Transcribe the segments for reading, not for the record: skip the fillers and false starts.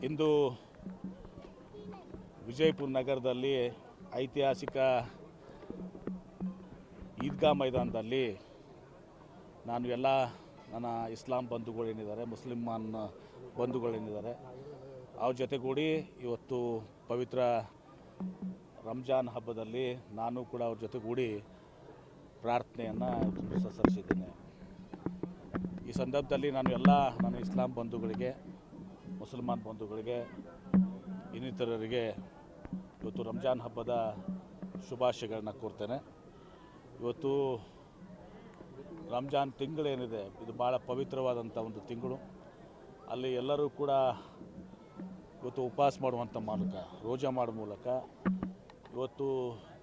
ಇಂದು ವಿಜಯಪುರ ನಗರದಲ್ಲಿ ಐತಿಹಾಸಿಕ ಈದ್ಗಾ ಮೈದಾನದಲ್ಲಿ ನಾನು ಎಲ್ಲ ನನ್ನ ಇಸ್ಲಾಂ ಬಂಧುಗಳೇನಿದ್ದಾರೆ, ಮುಸ್ಲಿಮಾನ್ ಬಂಧುಗಳೇನಿದ್ದಾರೆ, ಅವ್ರ ಜೊತೆಗೂಡಿ ಇವತ್ತು ಪವಿತ್ರ ರಂಜಾನ್ ಹಬ್ಬದಲ್ಲಿ ನಾನು ಕೂಡ ಅವ್ರ ಜೊತೆಗೂಡಿ ಪ್ರಾರ್ಥನೆಯನ್ನು ಸಲ್ಲಿಸಿದ್ದೇನೆ. ಈ ಸಂದರ್ಭದಲ್ಲಿ ನಾನು ಎಲ್ಲ ನನ್ನ ಇಸ್ಲಾಂ ಬಂಧುಗಳಿಗೆ, ಮುಸಲ್ಮಾನ್ ಬಂಧುಗಳಿಗೆ, ಇನ್ನಿತರರಿಗೆ ಇವತ್ತು ರಂಜಾನ್ ಹಬ್ಬದ ಶುಭಾಶಯಗಳನ್ನ ಕೋರ್ತೇನೆ. ಇವತ್ತು ರಂಜಾನ್ ತಿಂಗಳೇನಿದೆ, ಇದು ಭಾಳ ಪವಿತ್ರವಾದಂಥ ಒಂದು ತಿಂಗಳು. ಅಲ್ಲಿ ಎಲ್ಲರೂ ಕೂಡ ಇವತ್ತು ಉಪವಾಸ ಮಾಡುವಂಥ ಮೂಲಕ, ರೋಜಾ ಮಾಡೋ ಮೂಲಕ ಇವತ್ತು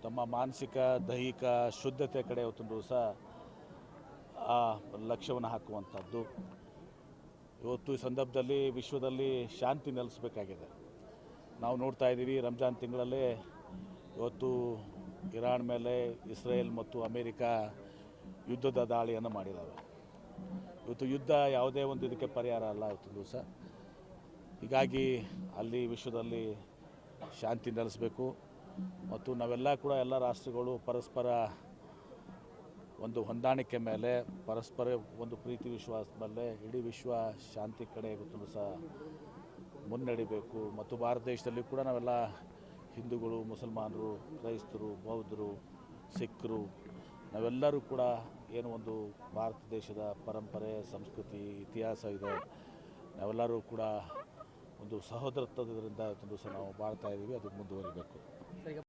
ತಮ್ಮ ಮಾನಸಿಕ ದೈಹಿಕ ಶುದ್ಧತೆ ಕಡೆ ಇವತ್ತೊಂದು ದಿವಸ ಆ ಲಕ್ಷ್ಯವನ್ನು ಹಾಕುವಂಥದ್ದು. ಇವತ್ತು ಈ ಸಂದರ್ಭದಲ್ಲಿ ವಿಶ್ವದಲ್ಲಿ ಶಾಂತಿ ನೆಲೆಸಬೇಕಾಗಿದೆ. ನಾವು ನೋಡ್ತಾ ಇದ್ದೀವಿ, ರಂಜಾನ್ ತಿಂಗಳಲ್ಲೇ ಇವತ್ತು ಇರಾನ್ ಮೇಲೆ ಇಸ್ರೇಲ್ ಮತ್ತು ಅಮೇರಿಕಾ ಯುದ್ಧದ ದಾಳಿಯನ್ನು ಮಾಡಿದ್ದಾವೆ. ಇವತ್ತು ಯುದ್ಧ ಯಾವುದೇ ಒಂದು ಇದಕ್ಕೆ ಪರಿಹಾರ ಅಲ್ಲ ಇವತ್ತು ದಿವಸ. ಹೀಗಾಗಿ ಅಲ್ಲಿ ವಿಶ್ವದಲ್ಲಿ ಶಾಂತಿ ನೆಲೆಸಬೇಕು ಮತ್ತು ನಾವೆಲ್ಲ ಕೂಡ ಎಲ್ಲ ರಾಷ್ಟ್ರಗಳು ಪರಸ್ಪರ ಒಂದು ಹೊಂದಾಣಿಕೆ ಮೇಲೆ, ಪರಸ್ಪರ ಒಂದು ಪ್ರೀತಿ ವಿಶ್ವಾಸದ ಮೇಲೆ ಇಡೀ ವಿಶ್ವ ಶಾಂತಿ ಕಡೆ ಇವತ್ತು ಸಹ ಮುನ್ನಡಿಬೇಕು. ಮತ್ತು ಭಾರತ ದೇಶದಲ್ಲಿ ಕೂಡ ನಾವೆಲ್ಲ ಹಿಂದೂಗಳು, ಮುಸಲ್ಮಾನರು, ಕ್ರೈಸ್ತರು, ಬೌದ್ಧರು, ಸಿಖ್ರು ನಾವೆಲ್ಲರೂ ಕೂಡ ಏನು ಒಂದು ಭಾರತ ದೇಶದ ಪರಂಪರೆ, ಸಂಸ್ಕೃತಿ, ಇತಿಹಾಸ ಇದೆ, ನಾವೆಲ್ಲರೂ ಕೂಡ ಒಂದು ಸಹೋದರತ್ವದಿಂದ ಇವತ್ತು ಸಹ ನಾವು ಬಾಳ್ತಾ ಇದ್ದೀವಿ. ಅದು ಮುಂದುವರಿಬೇಕು.